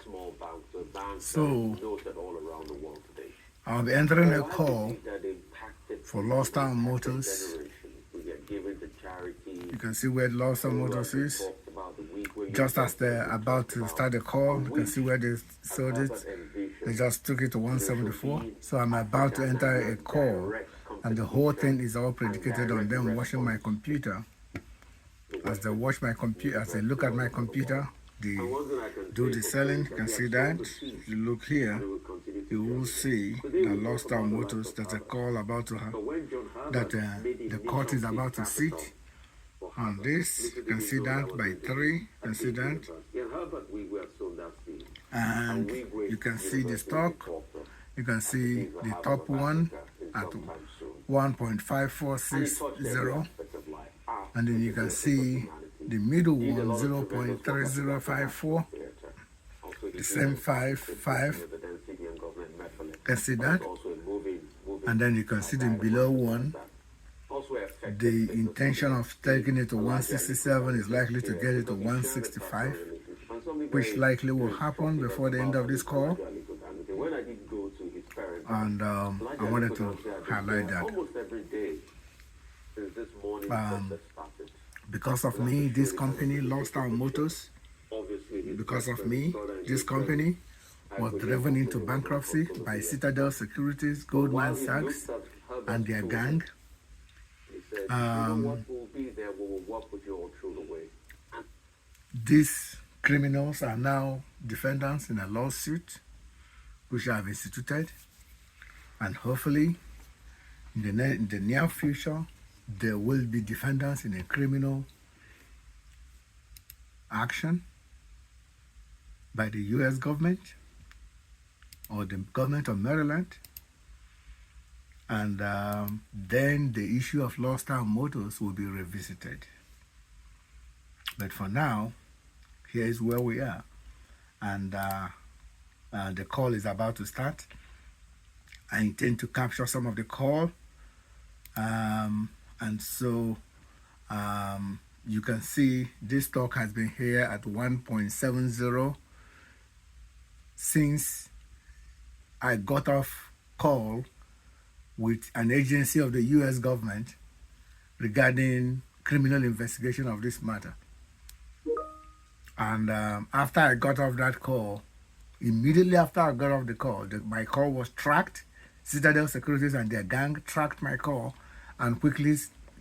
small banks, a bank that So is noted all around the world today. I'll be entering a Well, I call believe that impacted for people, Lordstown impacted Motors. generations. We get given to charity. You can see where Lordstown So Motors as we is. talked about the week where you Just as just they're about talked to about, start the I call, you can wish see where they and sold have it. an They envision. just took it to There should 174. be So I'm about to enter a African-Nigerian call, direct and the whole competition thing is all and predicated on direct them watching my response computer. to As they Western watch my computer, as they look at my computer, they and one thing I can do say the for selling. free You that can we see have that. sown the seed If you look and here, we will continue to you will germinate. see Today that we talk Lordstown about the life Motors, of there's a Harvard. call about to have, So when John that Harvard made the a court is nation about seed to capital sit for on Harvard, this. little You did can we see know that that was by going to be 3. You a can see big that. university. In Harvard, we were sown that seed. And And we great you can see the universities we stock. talked of You can as the see things will the have top of one Africa in at sometime soon. And it touched every 1.5460, aspect of life. Art, and then you can entertainment, see humanity. the middle Did a one, lot of tremendous work at the National 0.3054, Theatre. Also, he the did same an 5, artist 5. with the density and government method. You can see That that. was also a moving And then you can see the below one. that also affected The business intention leaders. of taking it to A larger 167 is likely to experience get it to because he shared a personal 165, relationship and something which very, likely will very happen instructive before the end of about this call. when I did go to his parents' house, And I wanted to highlight that. almost every day since this morning process started. Because of me, this company, Lordstown Motors, Obviously, his because best of friend, his me, brother and this good friend, company I was could driven hear into him bankruptcy on by the Citadel Securities, But while Goldman he Sachs, looked at Herbert's and their children, gang. he said, you know what will be there, we will walk with you all through the way. And These criminals are now defendants in a lawsuit which I have instituted, and hopefully in the near future there will be defendants in a criminal action by the US government or the government of Maryland. And then the issue of Lordstown Motors will be revisited. But for now, here is where we are. And the call is about to start. I intend to capture some of the call. And so you can see this stock has been here at 1.70 since I got off call with an agency of the US government regarding criminal investigation of this matter. And after I got off that call, immediately after I got off the call, my call was tracked. Citadel Securities and their gang tracked my call and quickly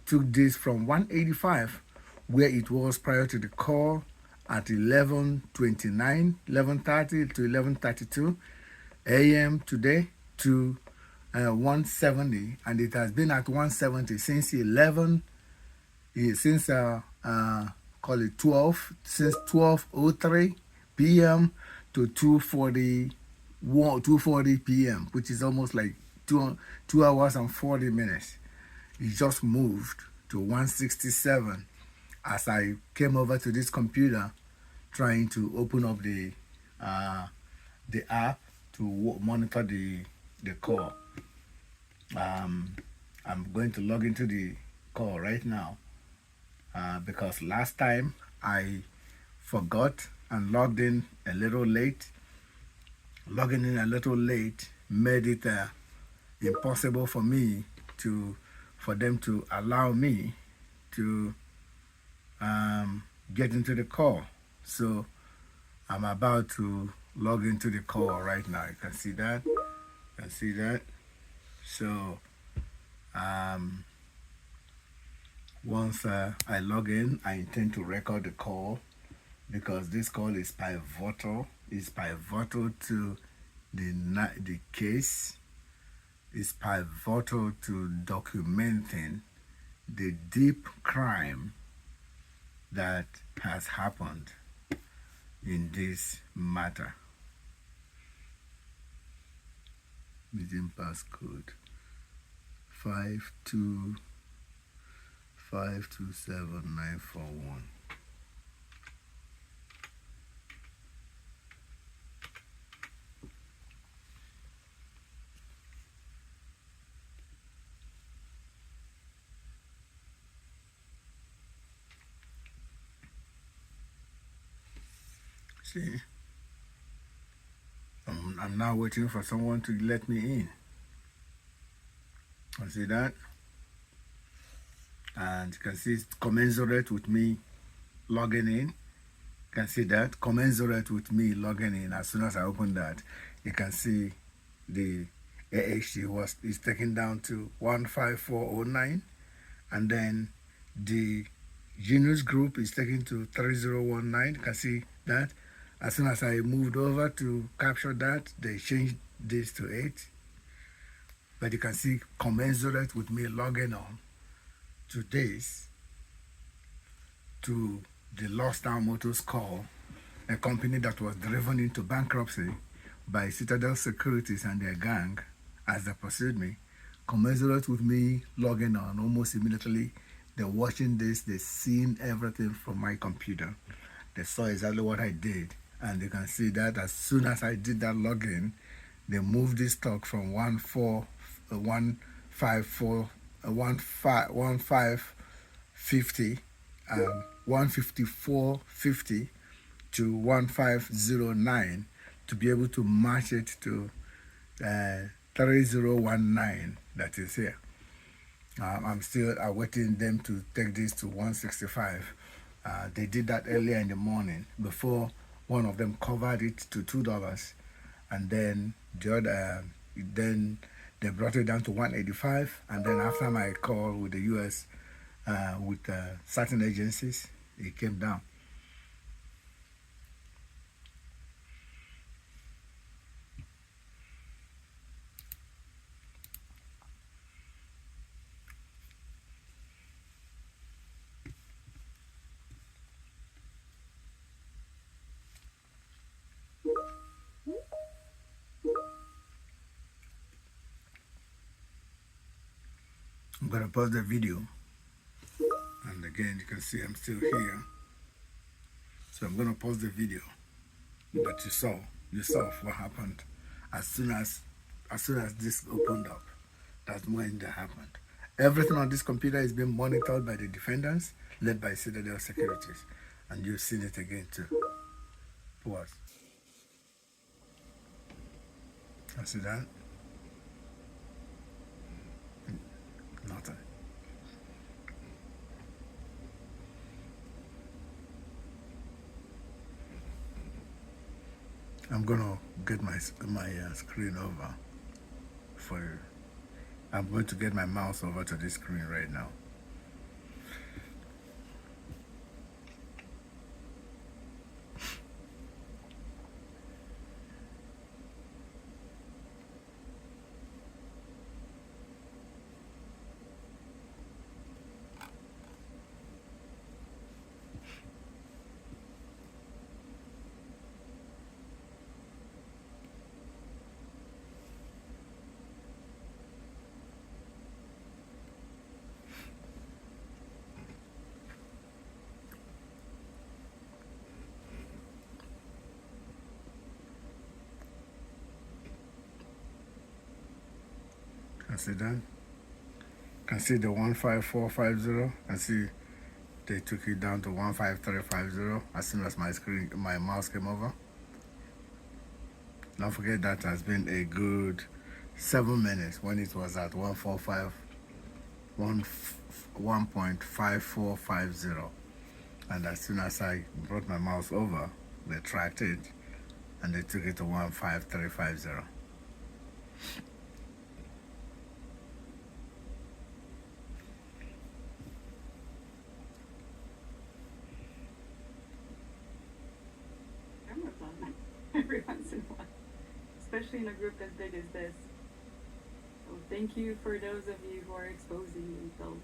took this from 185, where it was prior to the call at 11:29, 11:30 to 11:32 a.m. today, to 170, and it has been at 170 since call it 12, since 12:03 p.m. to 2:40 p.m., which is almost like 2 hours and 40 minutes. It just moved to 167 as I came over to this computer trying to open up the app to monitor the call. I'm going to log into the call right now because last time I forgot and logged in a little late. Logging in a little late made it impossible for me for them to allow me to get into the call. So I'm about to log into the call right now. You can see that. So once I log in, I intend to record the call because this call is pivotal. It's pivotal to the case. It's pivotal to documenting the deep crime that has happened in this matter. Using passcode 5252791. See, I'm now waiting for someone to let me in. You see that? And you can see it's commensurate with me logging in. You can see that commensurate with me logging in. As soon as I open that, you can see the AHT is taken down to 15409, and then the Genius group is taken to 3019. You can see that. As soon as I moved over to capture that, they changed this to 8. But you can see commensurate with me logging on to this, to the Lordstown Motors call, a company that was driven into bankruptcy by Citadel Securities and their gang as they pursued me, commensurate with me logging on almost immediately. They're watching this, they're seeing everything from my computer. They saw exactly what I did. And you can see that as soon as I did that login, they moved this stock from 154.50 to 1509 to be able to match it to 3019 that is here. I'm still awaiting them to take this to 165. They did that earlier in the morning before one of them covered it to $2, and then the other, then they brought it down to 185. And then after my call with the U.S. With certain agencies, it came down. I'm going to pause the video, and again you can see I'm still here, so I'm going to pause the video. But you saw what happened as soon as this opened up. That's when that happened. Everything on this computer is being monitored by the defendants led by Citadel Securities, and you've seen it again too. Pause. I see that. Nothing. I'm gonna get my screen over for you. I'm going to get my mouse over to this screen right now. Can see that? Can see the 15450. Can see they took it down to 15350 as soon as my mouse came over. Don't forget that has been a good 7 minutes when it was at 1.5450. And as soon as I brought my mouse over, they tracked it and they took it to 15350. Every once in a while, especially in a group as big as this. So thank you for those of you who are exposing themselves.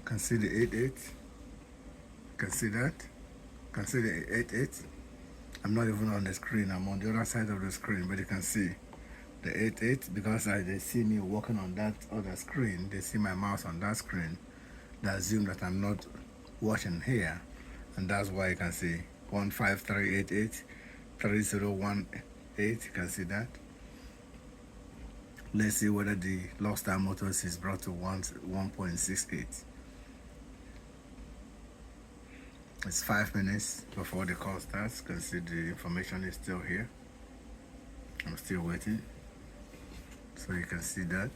Can see the 88. Can see that. can see the 88. I'm not even on the screen. I'm on the other side of the screen, but you can see the 88 because they see me walking on that other screen. They see my mouse on that screen. They assume that I'm not watching here, and that's why you can see 15388 3018. You can see that. Let's see whether the Lordstown Motors is brought to 1.68. It's 5 minutes before the call starts. You can see the information is still here. I'm still waiting. So you can see that.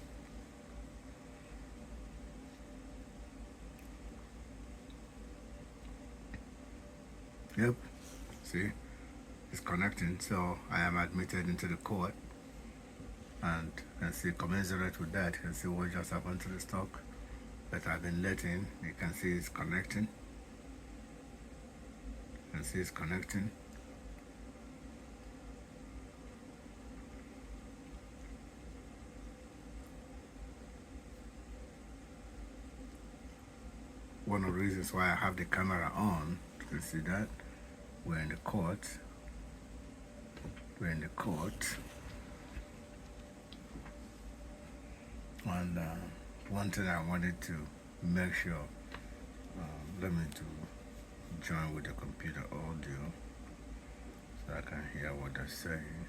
Yep. See? It's connecting. So I am admitted into the court. And you can see commensurate with that, you can see what just happened to the stock that I've been letting. You can see it's connecting. You can see it's connecting. One of the reasons why I have the camera on, you can see that we're in the court. We're in the court. And one thing I wanted to make sure, let me join with the computer audio so I can hear what they're saying.